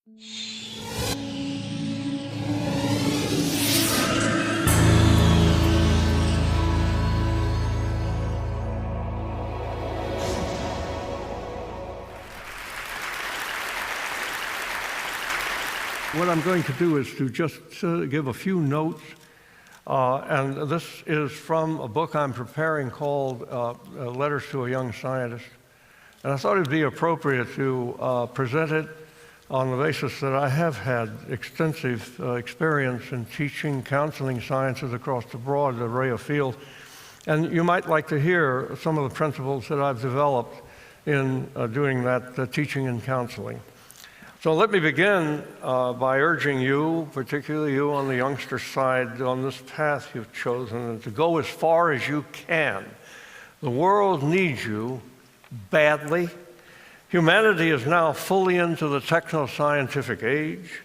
What I'm going to do is to just give a few notes, and this is from a book I'm preparing called Letters to a Young Scientist. And I thought it'd be appropriate to present it on the basis that I have had extensive experience in teaching, counseling sciences across the broad array of fields. And you might like to hear some of the principles that I've developed in doing that teaching and counseling. So let me begin by urging you, particularly you on the youngster side, on this path you've chosen, to go as far as you can. The world needs you badly. Humanity is now fully into the techno-scientific age.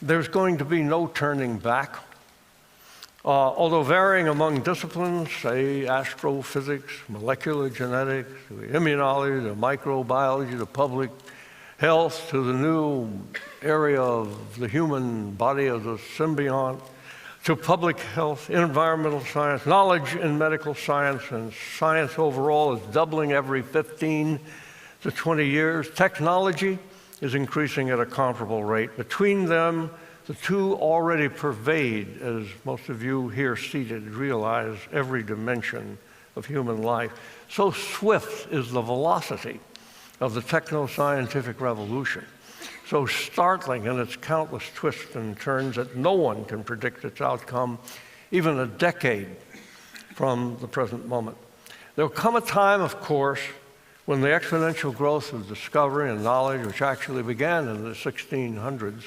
There's going to be no turning back. Although varying among disciplines, say astrophysics, molecular genetics, immunology, the microbiology, the public health, to the new area of the human body as a symbiont, to public health, environmental science, knowledge in medical science, and science overall is doubling every 15 to 20 years. Technology is increasing at a comparable rate. Between them, the two already pervade, as most of you here seated realize, every dimension of human life. So swift is the velocity of the techno-scientific revolution, so startling in its countless twists and turns that no one can predict its outcome, even a decade from the present moment. There will come a time, of course, when the exponential growth of discovery and knowledge, which actually began in the 1600s,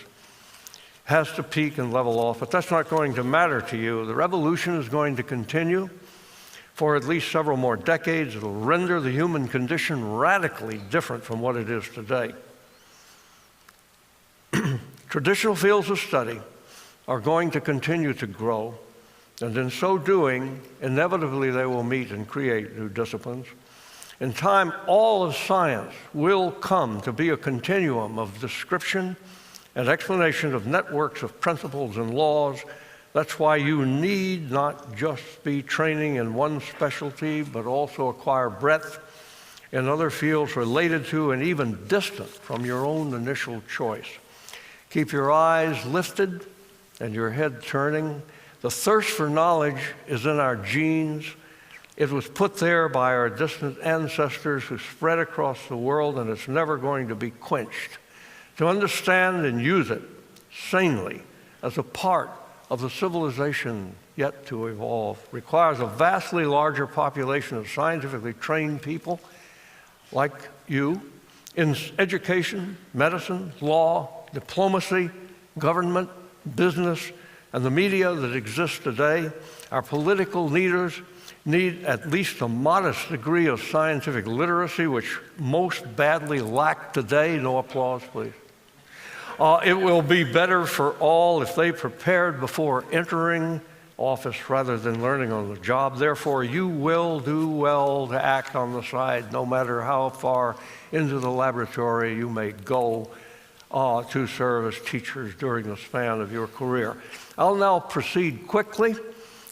has to peak and level off, but that's not going to matter to you. The revolution is going to continue for at least several more decades. It'll render the human condition radically different from what it is today. Traditional fields of study are going to continue to grow, and in so doing, inevitably they will meet and create new disciplines. In time, all of science will come to be a continuum of description and explanation of networks of principles and laws. That's why you need not just be training in one specialty, but also acquire breadth in other fields related to and even distant from your own initial choice. Keep your eyes lifted and your head turning. The thirst for knowledge is in our genes. It was put there by our distant ancestors who spread across the world, and it's never going to be quenched. To understand and use it sanely as a part of the civilization yet to evolve requires a vastly larger population of scientifically trained people like you in education, medicine, law, diplomacy, government, business, and the media that exists today. Our political leaders need at least a modest degree of scientific literacy, which most badly lack today. No applause, please. It will be better for all if they prepared before entering office rather than learning on the job. Therefore, you will do well to act on the side, no matter how far into the laboratory you may go to serve as teachers during the span of your career. I'll now proceed quickly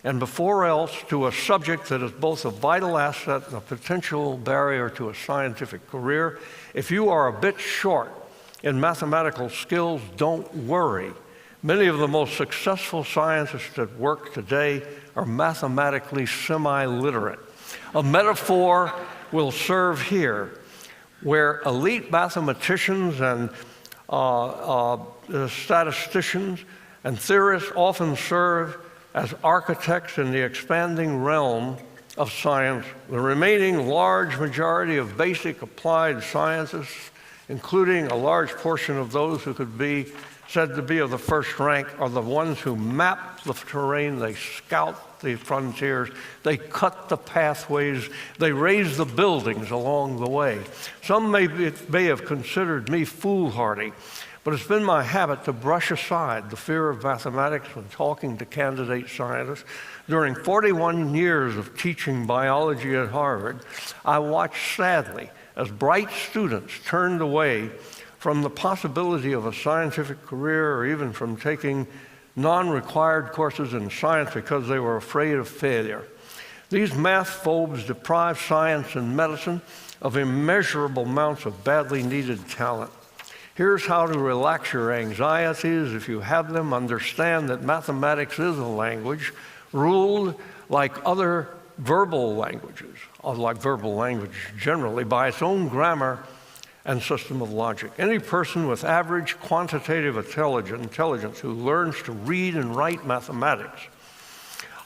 and before else to a subject that is both a vital asset and a potential barrier to a scientific career. If you are a bit short in mathematical skills, don't worry. Many of the most successful scientists at work today are mathematically semi-literate. A metaphor will serve here, where elite mathematicians and statisticians and theorists often serve as architects in the expanding realm of science. The remaining large majority of basic applied scientists, including a large portion of those who could be said to be of the first rank, are the ones who map the terrain, they scout the frontiers, they cut the pathways, they raise the buildings along the way. Some may have considered me foolhardy, but it's been my habit to brush aside the fear of mathematics when talking to candidate scientists. During 41 years of teaching biology at Harvard, I watched sadly as bright students turned away from the possibility of a scientific career or even from taking non-required courses in science because they were afraid of failure. These math phobes deprive science and medicine of immeasurable amounts of badly needed talent. Here's how to relax your anxieties if you have them. Understand that mathematics is a language ruled like other verbal languages, like verbal language generally, by its own grammar and system of logic. Any person with average quantitative intelligence who learns to read and write mathematics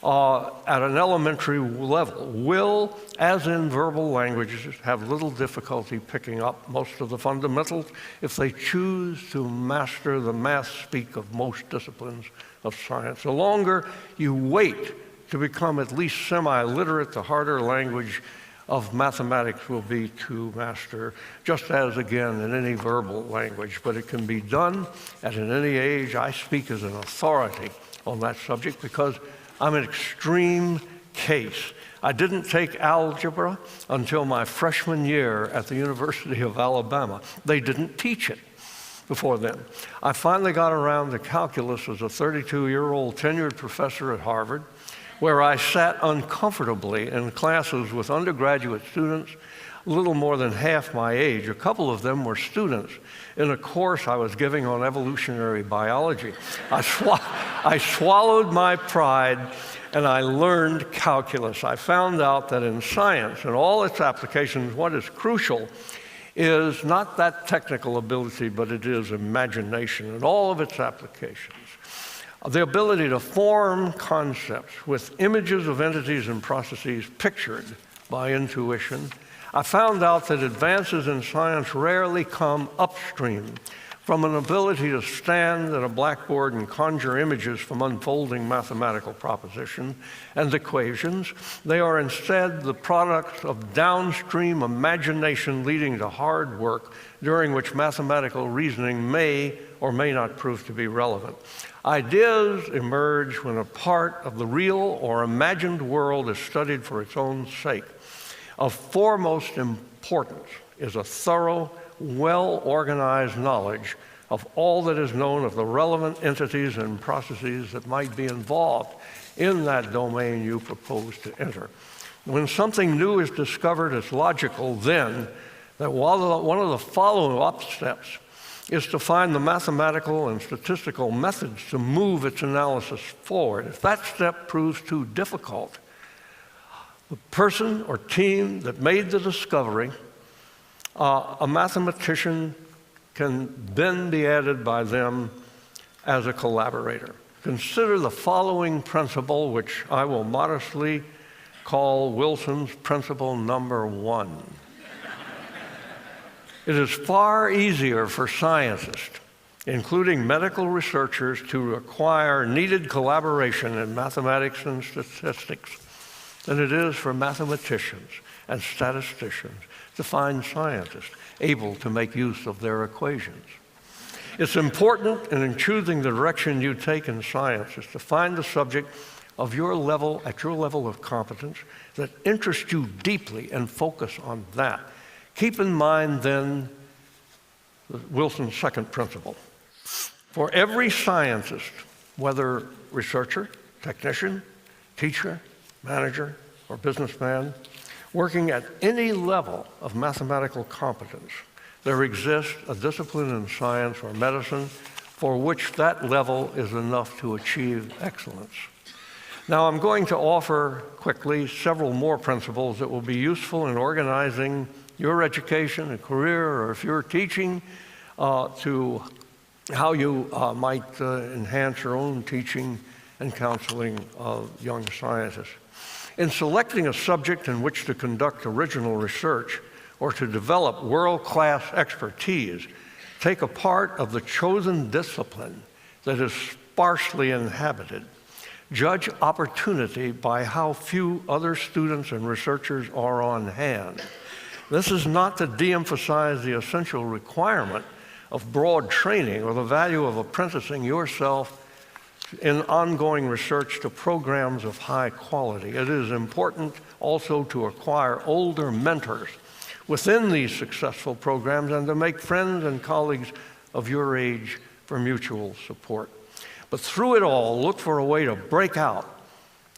at an elementary level will, as in verbal languages, have little difficulty picking up most of the fundamentals if they choose to master the math speak of most disciplines of science. The longer you wait to become at least semi-literate, the harder language of mathematics will be to master, just as, again, in any verbal language. But it can be done at any age. I speak as an authority on that subject because I'm an extreme case. I didn't take algebra until my freshman year at the University of Alabama. They didn't teach it before then. I finally got around to calculus as a 32-year-old tenured professor at Harvard, where I sat uncomfortably in classes with undergraduate students a little more than half my age. A couple of them were students in a course I was giving on evolutionary biology. I swallowed my pride and I learned calculus. I found out that in science and all its applications, what is crucial is not that technical ability, but it is imagination and all of its applications. The ability to form concepts with images of entities and processes pictured by intuition. I found out that advances in science rarely come upstream from an ability to stand at a blackboard and conjure images from unfolding mathematical propositions and equations. They are instead the product of downstream imagination leading to hard work, during which mathematical reasoning may or may not prove to be relevant. Ideas emerge when a part of the real or imagined world is studied for its own sake. Of foremost importance is a thorough, well-organized knowledge of all that is known of the relevant entities and processes that might be involved in that domain you propose to enter. When something new is discovered, it's logical then that one of the follow-up steps is to find the mathematical and statistical methods to move its analysis forward. If that step proves too difficult, the person or team that made the discovery, a mathematician can then be added by them as a collaborator. Consider the following principle, which I will modestly call Wilson's principle number 1. It is far easier for scientists, including medical researchers, to acquire needed collaboration in mathematics and statistics than it is for mathematicians and statisticians to find scientists able to make use of their equations. It's important in choosing the direction you take in science is to find the subject of your level, at your level of competence, that interests you deeply and focus on that. Keep in mind then Wilson's second principle. For every scientist, whether researcher, technician, teacher, manager, or businessman, working at any level of mathematical competence, there exists a discipline in science or medicine for which that level is enough to achieve excellence. Now, I'm going to offer quickly several more principles that will be useful in organizing your education and career, or if you're teaching, to how you might enhance your own teaching and counseling of young scientists. In selecting a subject in which to conduct original research or to develop world-class expertise, take a part of the chosen discipline that is sparsely inhabited. Judge opportunity by how few other students and researchers are on hand. This is not to de-emphasize the essential requirement of broad training or the value of apprenticing yourself in ongoing research to programs of high quality. It is important also to acquire older mentors within these successful programs and to make friends and colleagues of your age for mutual support. But through it all, look for a way to break out,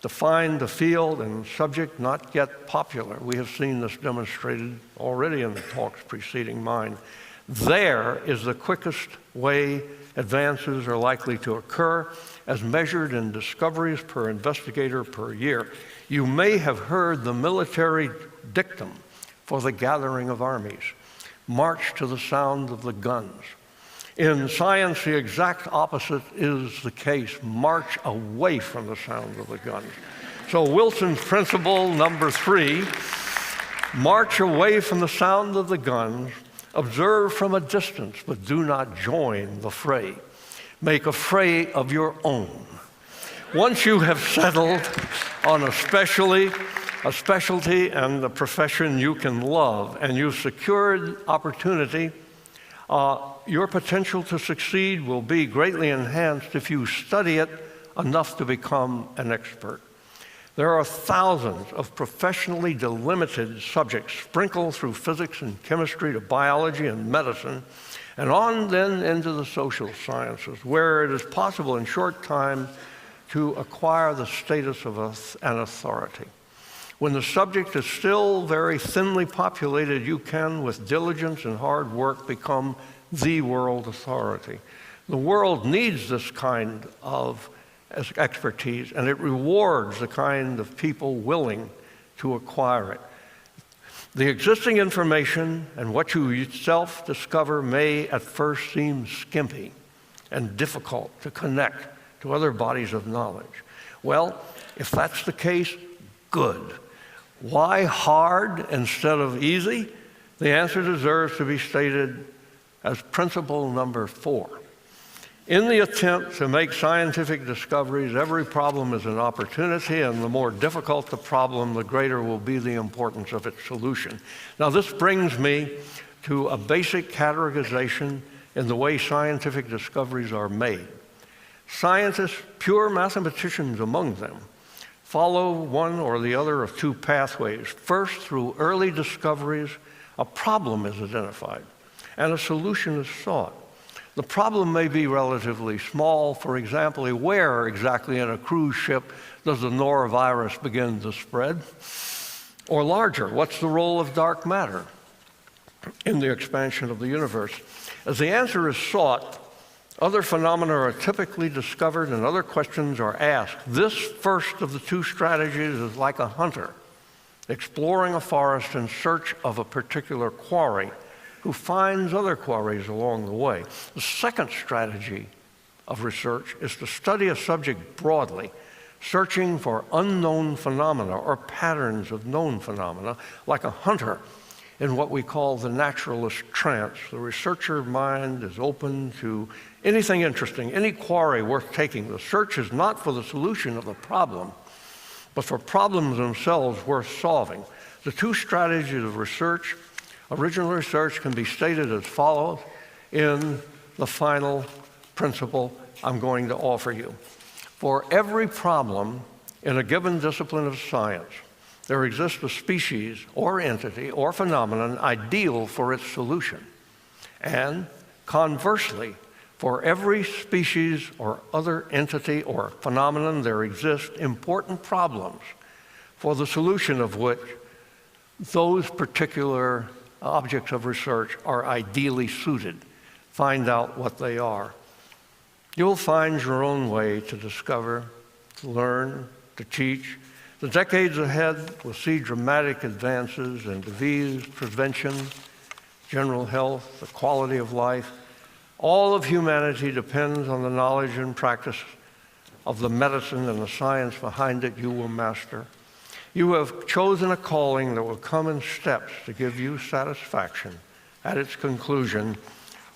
to find the field and subject not yet popular. We have seen this demonstrated already in the talks preceding mine. There is the quickest way advances are likely to occur, as measured in discoveries per investigator per year. You may have heard the military dictum for the gathering of armies: march to the sound of the guns. In science, the exact opposite is the case: march away from the sound of the guns. So Wilson's principle number 3, march away from the sound of the guns, observe from a distance, but do not join the fray. Make a fray of your own. Once you have settled on a specialty and a profession you can love, and you've secured opportunity, your potential to succeed will be greatly enhanced if you study it enough to become an expert. There are thousands of professionally delimited subjects sprinkled through physics and chemistry to biology and medicine, and on then into the social sciences, where it is possible in short time to acquire the status of an authority. When the subject is still very thinly populated, you can, with diligence and hard work, become the world authority. The world needs this kind of expertise, and it rewards the kind of people willing to acquire it. The existing information and what you yourself discover may at first seem skimpy and difficult to connect to other bodies of knowledge. Well, if that's the case, good. Why hard instead of easy? The answer deserves to be stated as principle number 4. In the attempt to make scientific discoveries, every problem is an opportunity, and the more difficult the problem, the greater will be the importance of its solution. Now, this brings me to a basic categorization in the way scientific discoveries are made. Scientists, pure mathematicians among them, follow one or the other of 2 pathways. First, through early discoveries, a problem is identified and a solution is sought. The problem may be relatively small. For example, where exactly in a cruise ship does the norovirus begin to spread? Or larger, what's the role of dark matter in the expansion of the universe? As the answer is sought, other phenomena are typically discovered and other questions are asked. This first of the 2 strategies is like a hunter exploring a forest in search of a particular quarry, who finds other quarries along the way. The second strategy of research is to study a subject broadly, searching for unknown phenomena or patterns of known phenomena, like a hunter in what we call the naturalist trance. The researcher mind is open to anything interesting, any quarry worth taking. The search is not for the solution of the problem, but for problems themselves worth solving. The 2 strategies of research, original research, can be stated as follows in the final principle I'm going to offer you. For every problem in a given discipline of science, there exists a species or entity or phenomenon ideal for its solution. And conversely, for every species or other entity or phenomenon, there exist important problems for the solution of which those particular objects of research are ideally suited. Find out what they are. You'll find your own way to discover, to learn, to teach. The decades ahead will see dramatic advances in disease prevention, general health, the quality of life. All of humanity depends on the knowledge and practice of the medicine and the science behind it you will master. You have chosen a calling that will come in steps to give you satisfaction at its conclusion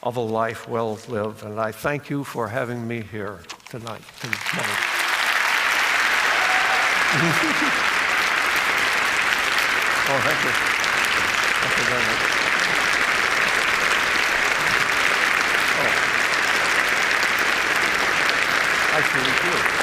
of a life well lived. And I thank you for having me here tonight. Oh, thank you. Thank you very much. Oh. I see you.